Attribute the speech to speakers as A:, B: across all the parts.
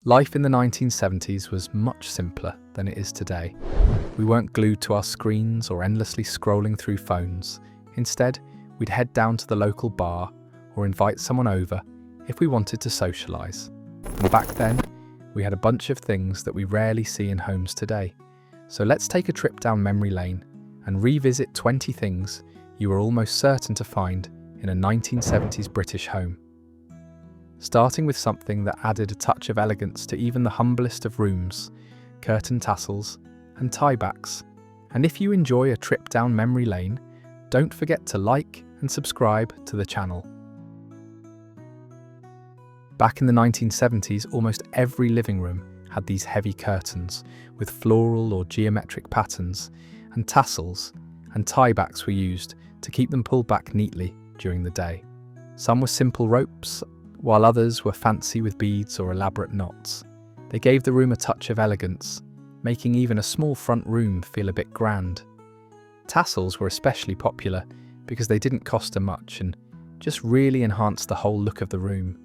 A: Life in the 1970s was much simpler than it is today. We weren't glued to our screens or endlessly scrolling through phones. Instead, we'd head down to the local bar or invite someone over if we wanted to socialise. And back then, we had a bunch of things that we rarely see in homes today. So let's take a trip down memory lane and revisit 20 things you were almost certain to find in a 1970s British home. Starting with something that added a touch of elegance to even the humblest of rooms: curtain tassels and tiebacks. And if you enjoy a trip down memory lane, don't forget to like and subscribe to the channel. Back in the 1970s, almost every living room had these heavy curtains with floral or geometric patterns, and tassels and tiebacks were used to keep them pulled back neatly during the day. Some were simple ropes, while others were fancy with beads or elaborate knots. They gave the room a touch of elegance, making even a small front room feel a bit grand. Tassels were especially popular because they didn't cost much and just really enhanced the whole look of the room.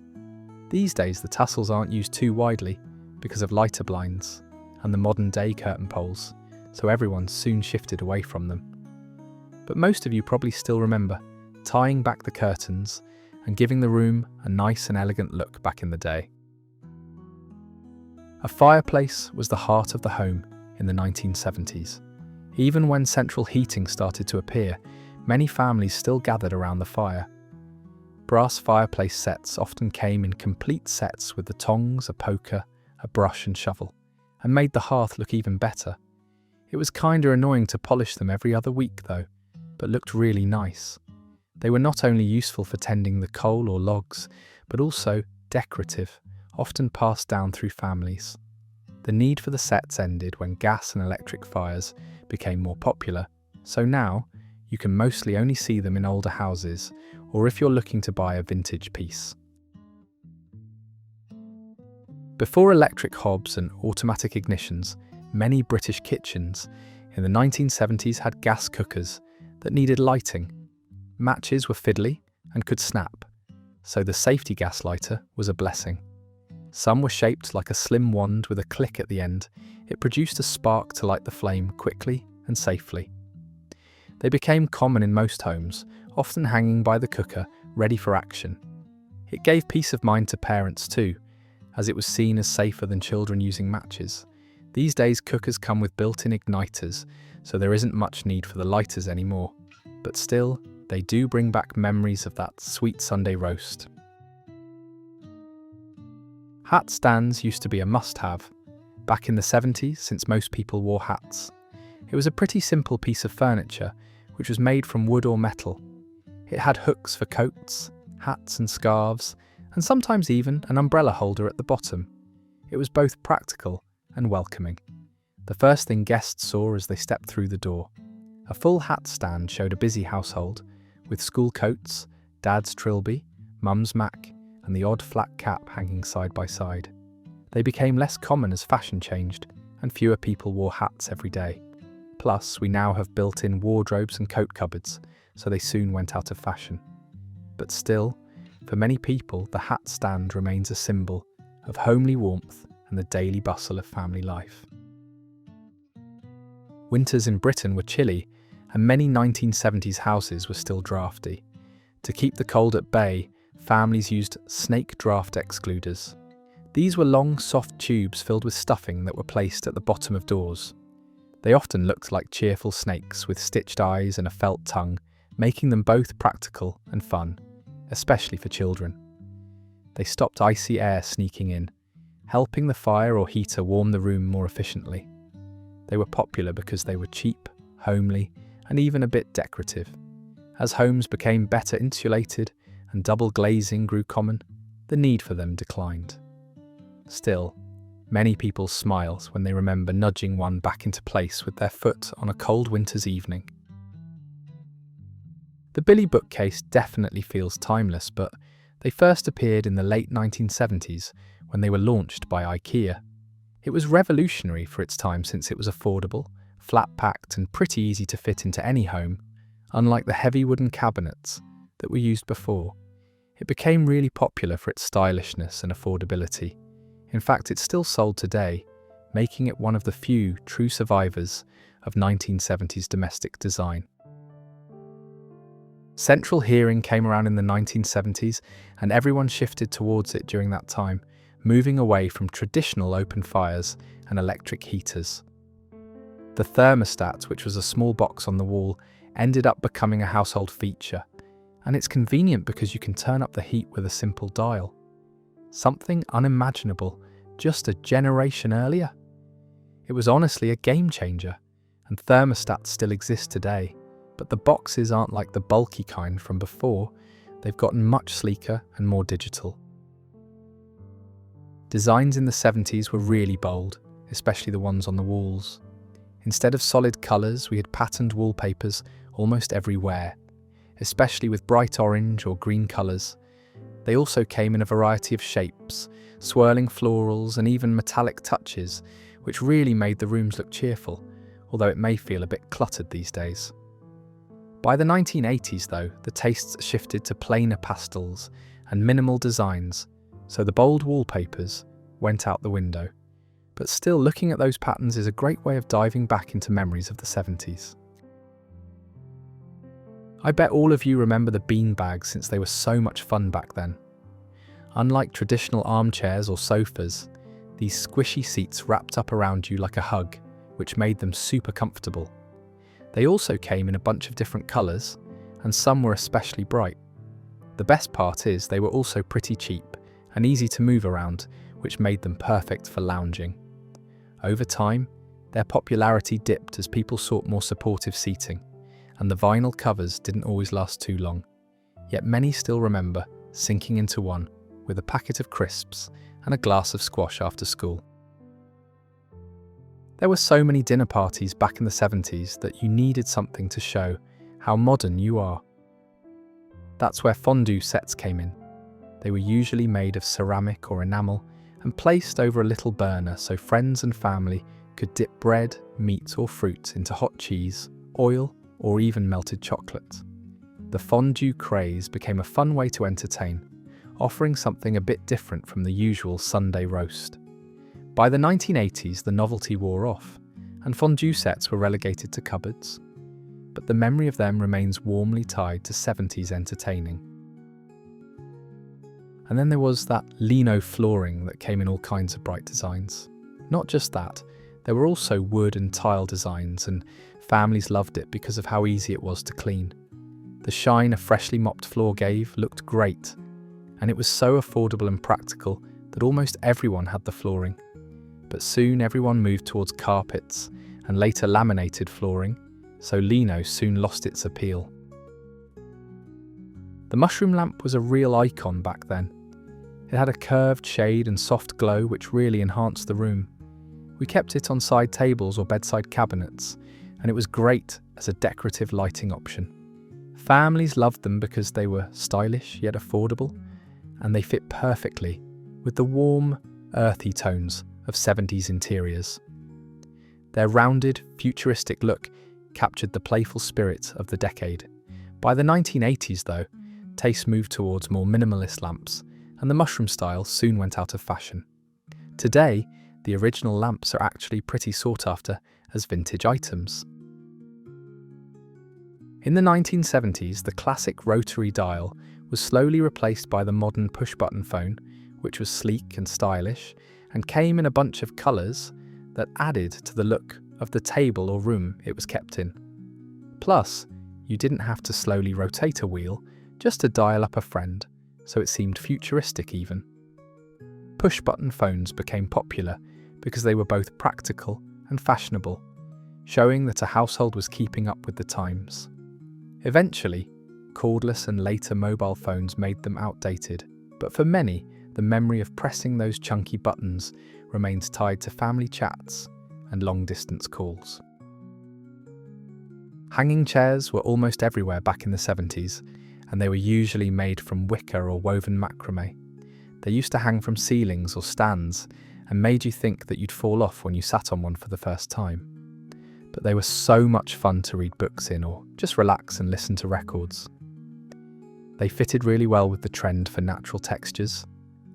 A: These days the tassels aren't used too widely because of lighter blinds and the modern day curtain poles, so everyone soon shifted away from them. But most of you probably still remember tying back the curtains and giving the room a nice and elegant look back in the day. A fireplace was the heart of the home in the 1970s. Even when central heating started to appear, many families still gathered around the fire. Brass fireplace sets often came in complete sets with the tongs, a poker, a brush and shovel, and made the hearth look even better. It was kinda annoying to polish them every other week though, but looked really nice. They were not only useful for tending the coal or logs, but also decorative, often passed down through families. The need for the sets ended when gas and electric fires became more popular, so now you can mostly only see them in older houses or if you're looking to buy a vintage piece. Before electric hobs and automatic ignitions, many British kitchens in the 1970s had gas cookers that needed lighting. Matches were fiddly and could snap, so the safety gas lighter was a blessing. Some were shaped like a slim wand with a click at the end. It produced a spark to light the flame quickly and safely. They became common in most homes, often hanging by the cooker, ready for action. It gave peace of mind to parents too, as it was seen as safer than children using matches. These days cookers come with built-in igniters, so there isn't much need for the lighters anymore. But still, they do bring back memories of that sweet Sunday roast. Hat stands used to be a must-have. Back in the 70s, since most people wore hats. It was a pretty simple piece of furniture, which was made from wood or metal. It had hooks for coats, hats and scarves, and sometimes even an umbrella holder at the bottom. It was both practical and welcoming. The first thing guests saw as they stepped through the door. A full hat stand showed a busy household, with school coats, dad's trilby, mum's mac, and the odd flat cap hanging side by side. They became less common as fashion changed, and fewer people wore hats every day. Plus, we now have built-in wardrobes and coat cupboards, so they soon went out of fashion. But still, for many people, the hat stand remains a symbol of homely warmth and the daily bustle of family life. Winters in Britain were chilly, and many 1970s houses were still draughty. To keep the cold at bay, families used snake draught excluders. These were long, soft tubes filled with stuffing that were placed at the bottom of doors. They often looked like cheerful snakes with stitched eyes and a felt tongue, making them both practical and fun, especially for children. They stopped icy air sneaking in, helping the fire or heater warm the room more efficiently. They were popular because they were cheap, homely, and even a bit decorative. As homes became better insulated and double glazing grew common, the need for them declined. Still, many people smile when they remember nudging one back into place with their foot on a cold winter's evening. The Billy bookcase definitely feels timeless, but they first appeared in the late 1970s when they were launched by IKEA. It was revolutionary for its time since it was affordable, flat-packed and pretty easy to fit into any home, unlike the heavy wooden cabinets that were used before. It became really popular for its stylishness and affordability. In fact, it's still sold today, making it one of the few true survivors of 1970s domestic design. Central heating came around in the 1970s, and everyone shifted towards it during that time, moving away from traditional open fires and electric heaters. The thermostat, which was a small box on the wall, ended up becoming a household feature, and it's convenient because you can turn up the heat with a simple dial. Something unimaginable just a generation earlier. It was honestly a game changer, and thermostats still exist today, but the boxes aren't like the bulky kind from before. They've gotten much sleeker and more digital. Designs in the 70s were really bold, especially the ones on the walls. Instead of solid colours, we had patterned wallpapers almost everywhere, especially with bright orange or green colours. They also came in a variety of shapes, swirling florals and even metallic touches, which really made the rooms look cheerful, although it may feel a bit cluttered these days. By the 1980s though, the tastes shifted to plainer pastels and minimal designs, so the bold wallpapers went out the window. But still, looking at those patterns is a great way of diving back into memories of the 70s. I bet all of you remember the beanbags since they were so much fun back then. Unlike traditional armchairs or sofas, these squishy seats wrapped up around you like a hug, which made them super comfortable. They also came in a bunch of different colours, and some were especially bright. The best part is they were also pretty cheap and easy to move around, which made them perfect for lounging. Over time, their popularity dipped as people sought more supportive seating, and the vinyl covers didn't always last too long. Yet many still remember sinking into one with a packet of crisps and a glass of squash after school. There were so many dinner parties back in the 70s that you needed something to show how modern you are. That's where fondue sets came in. They were usually made of ceramic or enamel and placed over a little burner so friends and family could dip bread, meat or fruit into hot cheese, oil, or even melted chocolate. The fondue craze became a fun way to entertain, offering something a bit different from the usual Sunday roast. By the 1980s, the novelty wore off, and fondue sets were relegated to cupboards, but the memory of them remains warmly tied to 70s entertaining. And then there was that Lino flooring that came in all kinds of bright designs. Not just that, there were also wood and tile designs, and families loved it because of how easy it was to clean. The shine a freshly mopped floor gave looked great, and it was so affordable and practical that almost everyone had the flooring. But soon everyone moved towards carpets and later laminated flooring, so Lino soon lost its appeal. The mushroom lamp was a real icon back then. It had a curved shade and soft glow which really enhanced the room. We kept it on side tables or bedside cabinets, and it was great as a decorative lighting option. Families loved them because they were stylish yet affordable, and they fit perfectly with the warm, earthy tones of 70s interiors. Their rounded, futuristic look captured the playful spirit of the decade. By the 1980s, though, taste moved towards more minimalist lamps, and the mushroom style soon went out of fashion. Today, the original lamps are actually pretty sought after as vintage items. In the 1970s, the classic rotary dial was slowly replaced by the modern push-button phone, which was sleek and stylish, and came in a bunch of colours that added to the look of the table or room it was kept in. Plus, you didn't have to slowly rotate a wheel just to dial up a friend, so it seemed futuristic even. Push-button phones became popular because they were both practical and fashionable, showing that a household was keeping up with the times. Eventually, cordless and later mobile phones made them outdated, but for many, the memory of pressing those chunky buttons remains tied to family chats and long-distance calls. Hanging chairs were almost everywhere back in the 70s, and they were usually made from wicker or woven macrame. They used to hang from ceilings or stands and made you think that you'd fall off when you sat on one for the first time. But they were so much fun to read books in or just relax and listen to records. They fitted really well with the trend for natural textures,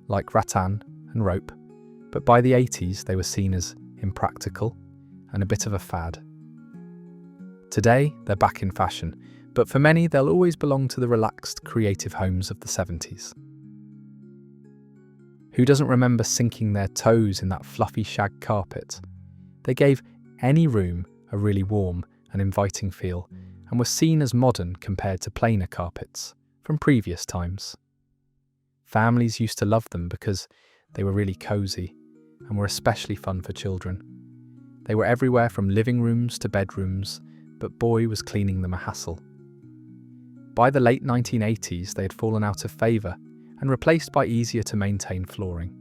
A: like rattan and rope, but by the 80s they were seen as impractical and a bit of a fad. Today they're back in fashion, but for many they'll always belong to the relaxed, creative homes of the 70s. Who doesn't remember sinking their toes in that fluffy shag carpet? They gave any room a really warm and inviting feel, and were seen as modern compared to plainer carpets from previous times. Families used to love them because they were really cozy and were especially fun for children. They were everywhere from living rooms to bedrooms, but boy was cleaning them a hassle. By the late 1980s, they had fallen out of favour and replaced by easier to maintain flooring.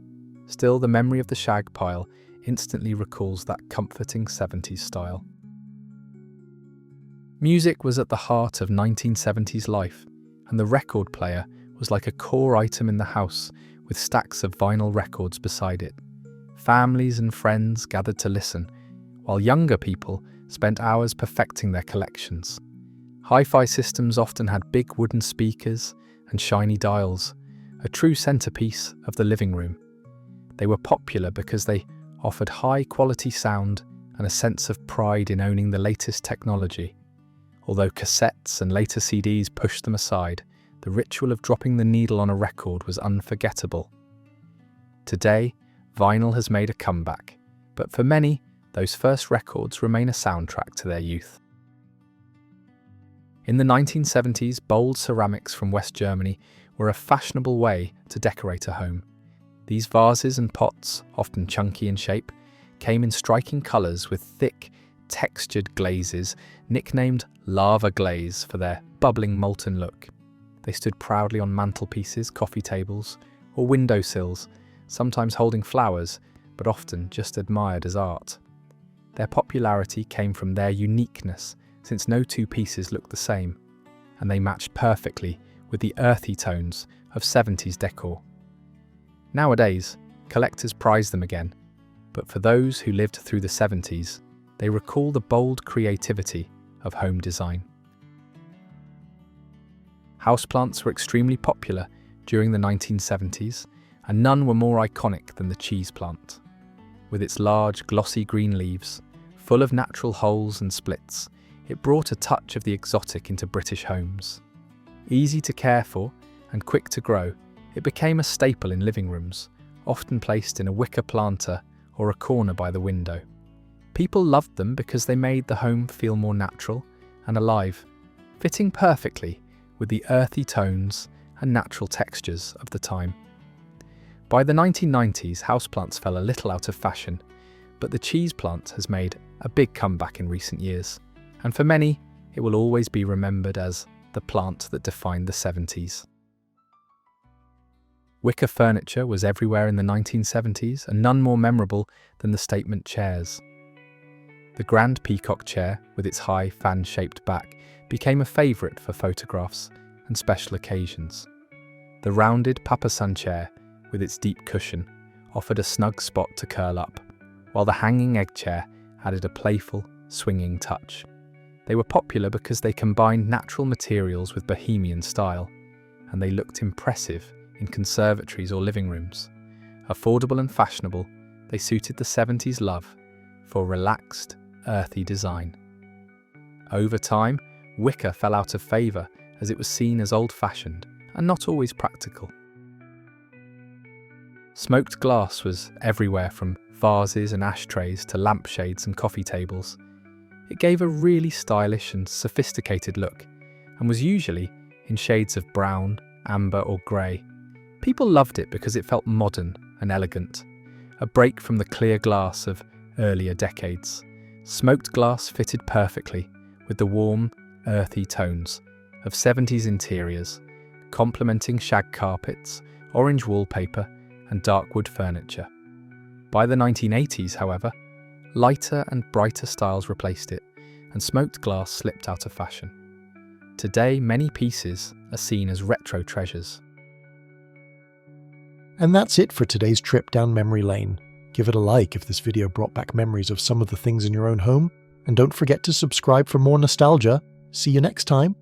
A: Still, the memory of the shag pile instantly recalls that comforting 70s style. Music was at the heart of 1970s life, and the record player was like a core item in the house with stacks of vinyl records beside it. Families and friends gathered to listen, while younger people spent hours perfecting their collections. Hi-fi systems often had big wooden speakers and shiny dials, a true centerpiece of the living room. They were popular because they offered high-quality sound and a sense of pride in owning the latest technology. Although cassettes and later CDs pushed them aside, the ritual of dropping the needle on a record was unforgettable. Today, vinyl has made a comeback, but for many, those first records remain a soundtrack to their youth. In the 1970s, bold ceramics from West Germany were a fashionable way to decorate a home. These vases and pots, often chunky in shape, came in striking colours with thick, textured glazes, nicknamed lava glaze for their bubbling molten look. They stood proudly on mantelpieces, coffee tables, or windowsills, sometimes holding flowers, but often just admired as art. Their popularity came from their uniqueness, since no two pieces looked the same, and they matched perfectly with the earthy tones of 70s decor. Nowadays, collectors prize them again, but for those who lived through the 70s, they recall the bold creativity of home design. Houseplants were extremely popular during the 1970s, and none were more iconic than the cheese plant. With its large, glossy green leaves, full of natural holes and splits, it brought a touch of the exotic into British homes. Easy to care for and quick to grow, it became a staple in living rooms, often placed in a wicker planter or a corner by the window. People loved them because they made the home feel more natural and alive, fitting perfectly with the earthy tones and natural textures of the time. By the 1990s, houseplants fell a little out of fashion, but the cheese plant has made a big comeback in recent years, and for many, it will always be remembered as the plant that defined the 70s. Wicker furniture was everywhere in the 1970s, and none more memorable than the statement chairs. The grand peacock chair, with its high fan-shaped back, became a favourite for photographs and special occasions. The rounded papasan chair, with its deep cushion, offered a snug spot to curl up, while the hanging egg chair added a playful, swinging touch. They were popular because they combined natural materials with bohemian style, and they looked impressive in conservatories or living rooms. Affordable and fashionable, they suited the 70s love for relaxed, earthy design. Over time, wicker fell out of favour as it was seen as old-fashioned and not always practical. Smoked glass was everywhere, from vases and ashtrays to lampshades and coffee tables. It gave a really stylish and sophisticated look, and was usually in shades of brown, amber or grey. People loved it because it felt modern and elegant, a break from the clear glass of earlier decades. Smoked glass fitted perfectly with the warm, earthy tones of 70s interiors, complementing shag carpets, orange wallpaper and dark wood furniture. By the 1980s, however, lighter and brighter styles replaced it, and smoked glass slipped out of fashion. Today, many pieces are seen as retro treasures.
B: And that's it for today's trip down memory lane. Give it a like if this video brought back memories of some of the things in your own home, and don't forget to subscribe for more nostalgia. See you next time.